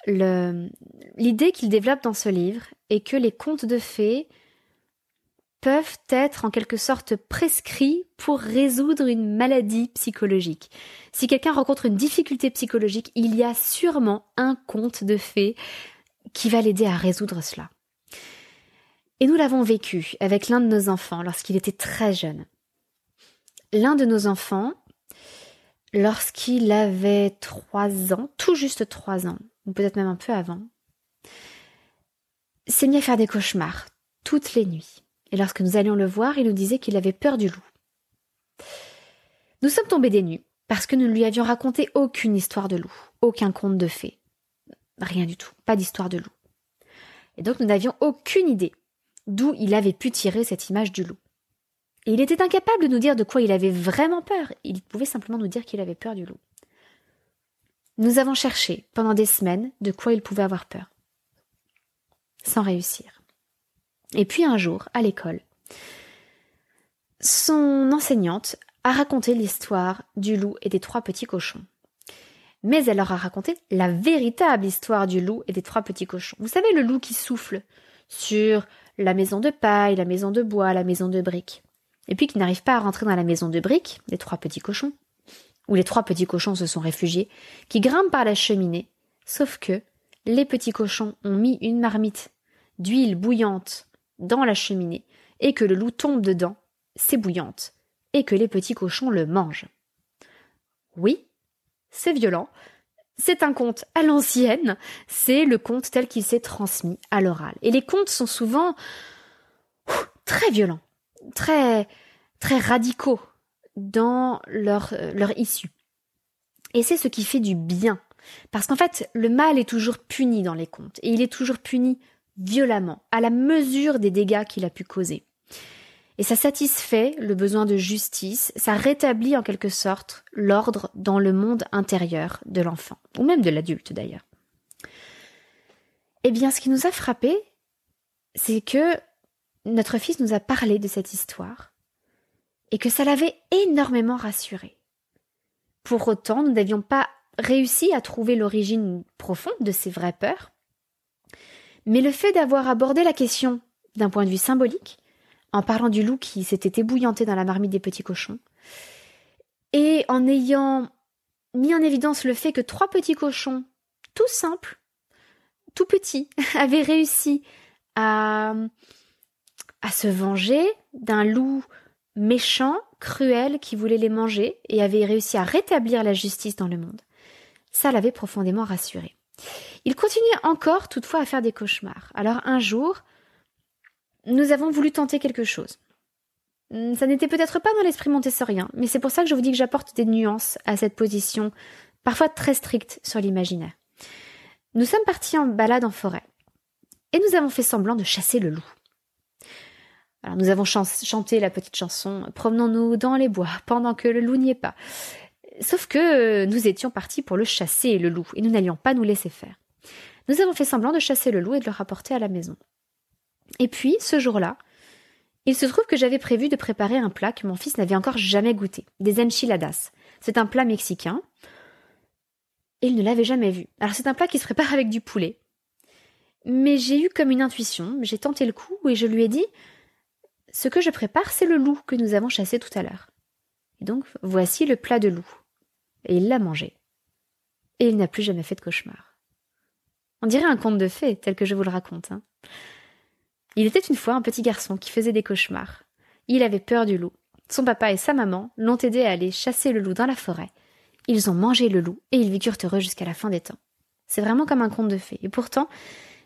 l'idée qu'il développe dans ce livre est que les contes de fées peuvent être en quelque sorte prescrits pour résoudre une maladie psychologique. Si quelqu'un rencontre une difficulté psychologique, il y a sûrement un conte de fées qui va l'aider à résoudre cela. Et nous l'avons vécu avec l'un de nos enfants lorsqu'il était très jeune. L'un de nos enfants, lorsqu'il avait 3 ans, tout juste 3 ans, ou peut-être même un peu avant, s'est mis à faire des cauchemars toutes les nuits. Et lorsque nous allions le voir, il nous disait qu'il avait peur du loup. Nous sommes tombés des nues parce que nous ne lui avions raconté aucune histoire de loup, aucun conte de fées. Rien du tout, pas d'histoire de loup. Et donc nous n'avions aucune idée d'où il avait pu tirer cette image du loup. Et il était incapable de nous dire de quoi il avait vraiment peur. Il pouvait simplement nous dire qu'il avait peur du loup. Nous avons cherché pendant des semaines de quoi il pouvait avoir peur. Sans réussir. Et puis un jour, à l'école, son enseignante a raconté l'histoire du loup et des 3 petits cochons. Mais elle leur a raconté la véritable histoire du loup et des 3 petits cochons. Vous savez, le loup qui souffle sur la maison de paille, la maison de bois, la maison de briques. Et puis qui n'arrive pas à rentrer dans la maison de briques, des 3 petits cochons, où les 3 petits cochons se sont réfugiés, qui grimpent par la cheminée, sauf que les petits cochons ont mis une marmite d'huile bouillante dans la cheminée, et que le loup tombe dedans, c'est bouillante, et que les petits cochons le mangent. Oui, c'est violent, c'est un conte à l'ancienne, c'est le conte tel qu'il s'est transmis à l'oral. Et les contes sont souvent très violents, très, très radicaux dans leur issue. Et c'est ce qui fait du bien, parce qu'en fait, le mal est toujours puni dans les contes, et il est toujours puni violemment, à la mesure des dégâts qu'il a pu causer. Et ça satisfait le besoin de justice, ça rétablit en quelque sorte l'ordre dans le monde intérieur de l'enfant, ou même de l'adulte d'ailleurs. Eh bien, ce qui nous a frappé, c'est que notre fils nous a parlé de cette histoire, et que ça l'avait énormément rassuré. Pour autant, nous n'avions pas réussi à trouver l'origine profonde de ces vraies peurs, mais le fait d'avoir abordé la question d'un point de vue symbolique, en parlant du loup qui s'était ébouillanté dans la marmite des petits cochons, et en ayant mis en évidence le fait que 3 petits cochons, tout simples, tout petits, avaient réussi à se venger d'un loup méchant, cruel, qui voulait les manger, et avaient réussi à rétablir la justice dans le monde. Ça l'avait profondément rassuré. Il continuait encore toutefois à faire des cauchemars. Alors un jour, nous avons voulu tenter quelque chose. Ça n'était peut-être pas dans l'esprit montessorien, mais c'est pour ça que je vous dis que j'apporte des nuances à cette position, parfois très stricte sur l'imaginaire. Nous sommes partis en balade en forêt, et nous avons fait semblant de chasser le loup. Alors nous avons chanté la petite chanson « Promenons-nous dans les bois pendant que le loup n'y est pas ». Sauf que nous étions partis pour le chasser, le loup, et nous n'allions pas nous laisser faire. Nous avons fait semblant de chasser le loup et de le rapporter à la maison. Et puis, ce jour-là, il se trouve que j'avais prévu de préparer un plat que mon fils n'avait encore jamais goûté, des enchiladas. C'est un plat mexicain, et il ne l'avait jamais vu. Alors c'est un plat qui se prépare avec du poulet. Mais j'ai eu comme une intuition, j'ai tenté le coup, et je lui ai dit « Ce que je prépare, c'est le loup que nous avons chassé tout à l'heure. Et donc, voici le plat de loup. » Et il l'a mangé. Et il n'a plus jamais fait de cauchemar. On dirait un conte de fées, tel que je vous le raconte. Il était une fois un petit garçon qui faisait des cauchemars. Il avait peur du loup. Son papa et sa maman l'ont aidé à aller chasser le loup dans la forêt. Ils ont mangé le loup et ils vécurent heureux jusqu'à la fin des temps. C'est vraiment comme un conte de fées. Et pourtant,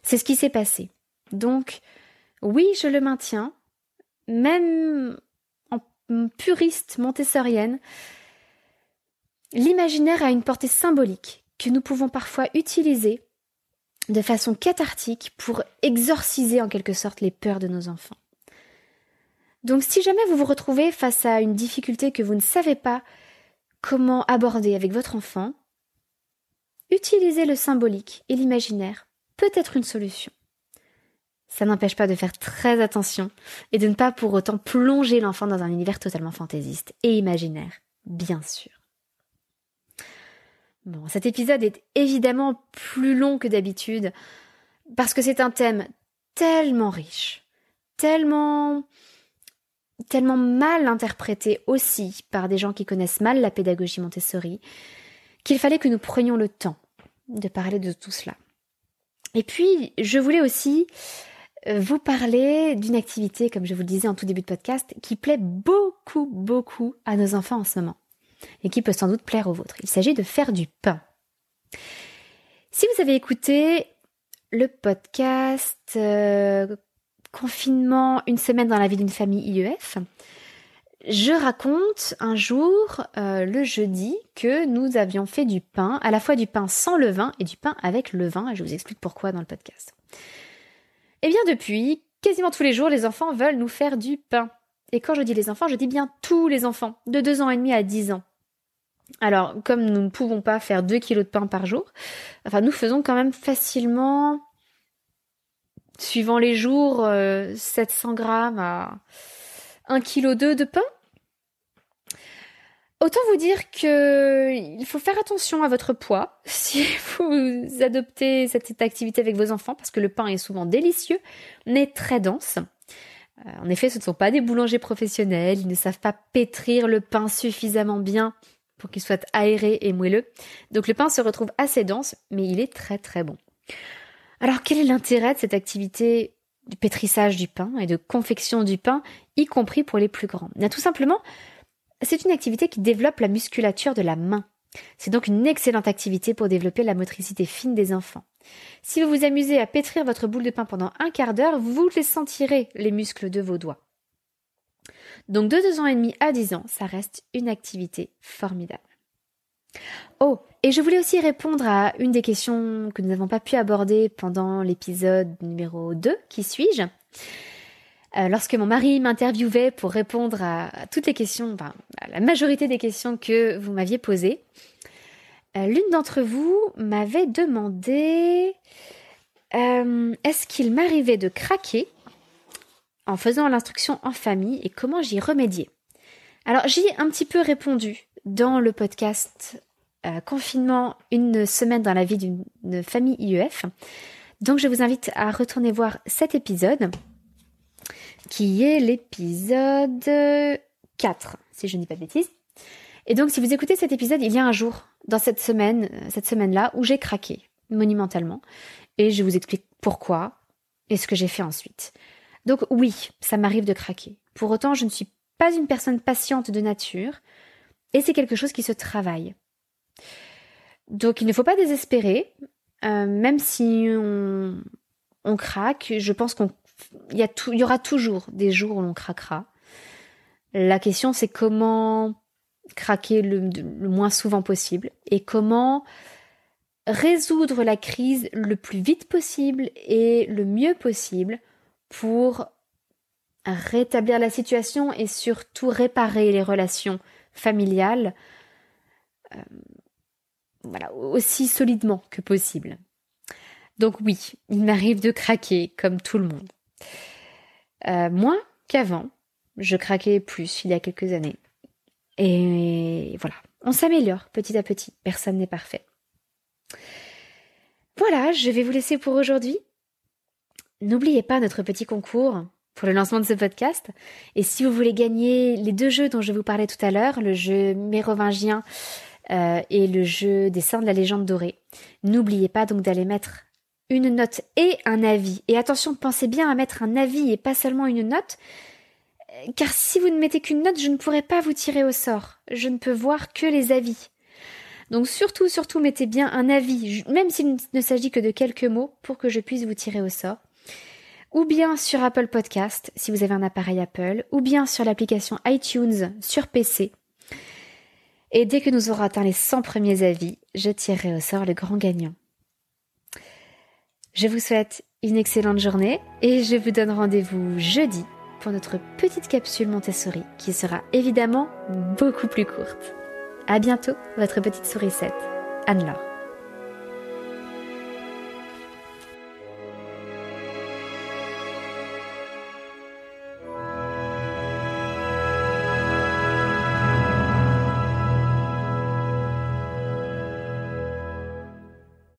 c'est ce qui s'est passé. Donc, oui, je le maintiens, même en puriste montessorienne, l'imaginaire a une portée symbolique que nous pouvons parfois utiliser de façon cathartique pour exorciser en quelque sorte les peurs de nos enfants. Donc si jamais vous vous retrouvez face à une difficulté que vous ne savez pas comment aborder avec votre enfant, utiliser le symbolique et l'imaginaire peut être une solution. Ça n'empêche pas de faire très attention et de ne pas pour autant plonger l'enfant dans un univers totalement fantaisiste et imaginaire, bien sûr. Bon, cet épisode est évidemment plus long que d'habitude parce que c'est un thème tellement riche, tellement mal interprété aussi par des gens qui connaissent mal la pédagogie Montessori, qu'il fallait que nous prenions le temps de parler de tout cela. Et puis, je voulais aussi vous parler d'une activité, comme je vous le disais en tout début de podcast, qui plaît beaucoup à nos enfants en ce moment et qui peut sans doute plaire aux vôtres. Il s'agit de faire du pain. Si vous avez écouté le podcast Confinement, une semaine dans la vie d'une famille IEF, je raconte un jour, le jeudi, que nous avions fait du pain, à la fois du pain sans levain et du pain avec levain, et je vous explique pourquoi dans le podcast. Et bien depuis, quasiment tous les jours, les enfants veulent nous faire du pain. Et quand je dis les enfants, je dis bien tous les enfants, de 2 ans et demi à 10 ans. Alors, comme nous ne pouvons pas faire 2 kilos de pain par jour, nous faisons quand même facilement, suivant les jours, 700 grammes à 1,2 kg de pain. Autant vous dire qu'il faut faire attention à votre poids si vous adoptez cette activité avec vos enfants, parce que le pain est souvent délicieux, mais très dense. En effet, ce ne sont pas des boulangers professionnels, ils ne savent pas pétrir le pain suffisamment bien pour qu'il soit aéré et moelleux. Donc le pain se retrouve assez dense, mais il est très bon. Alors quel est l'intérêt de cette activité de pétrissage du pain et de confection du pain, y compris pour les plus grands? Bien, tout simplement, c'est une activité qui développe la musculature de la main. C'est donc une excellente activité pour développer la motricité fine des enfants. Si vous vous amusez à pétrir votre boule de pain pendant un quart d'heure, vous les sentirez, les muscles de vos doigts. Donc de 2 ans et demi à 10 ans, ça reste une activité formidable. Oh, et je voulais aussi répondre à une des questions que nous n'avons pas pu aborder pendant l'épisode numéro 2, qui suis-je ? Lorsque mon mari m'interviewait pour répondre à toutes les questions, à la majorité des questions que vous m'aviez posées, l'une d'entre vous m'avait demandé est-ce qu'il m'arrivait de craquer en faisant l'instruction en famille et comment j'y remédiais. Alors j'y ai un petit peu répondu dans le podcast Confinement, une semaine dans la vie d'une famille IEF. Donc je vous invite à retourner voir cet épisode, qui est l'épisode 4, si je ne dis pas de bêtises. Et donc, si vous écoutez cet épisode, il y a un jour, dans cette semaine-là, où j'ai craqué, monumentalement. Et je vous explique pourquoi et ce que j'ai fait ensuite. Donc oui, ça m'arrive de craquer. Pour autant, je ne suis pas une personne patiente de nature, et c'est quelque chose qui se travaille. Donc il ne faut pas désespérer, même si on craque, je pense il y aura toujours des jours où l'on craquera. La question, c'est comment craquer le moins souvent possible et comment résoudre la crise le plus vite possible et le mieux possible pour rétablir la situation et surtout réparer les relations familiales aussi solidement que possible. Donc oui, il m'arrive de craquer comme tout le monde. Moins qu'avant, je craquais plus il y a quelques années. Et voilà, on s'améliore petit à petit, personne n'est parfait. Voilà, je vais vous laisser pour aujourd'hui. N'oubliez pas notre petit concours pour le lancement de ce podcast. Et si vous voulez gagner les 2 jeux dont je vous parlais tout à l'heure, le jeu mérovingien et le jeu des Saints de la légende dorée, n'oubliez pas donc d'aller mettre une note et un avis. Et attention, pensez bien à mettre un avis et pas seulement une note, car si vous ne mettez qu'une note, je ne pourrai pas vous tirer au sort. Je ne peux voir que les avis. Donc surtout, mettez bien un avis, même s'il ne s'agit que de quelques mots, pour que je puisse vous tirer au sort. Ou bien sur Apple Podcast, si vous avez un appareil Apple, ou bien sur l'application iTunes sur PC. Et dès que nous aurons atteint les 100 premiers avis, je tirerai au sort le grand gagnant. Je vous souhaite une excellente journée et je vous donne rendez-vous jeudi pour notre petite capsule Montessori qui sera évidemment beaucoup plus courte. À bientôt, votre petite sourisette, Anne-Laure.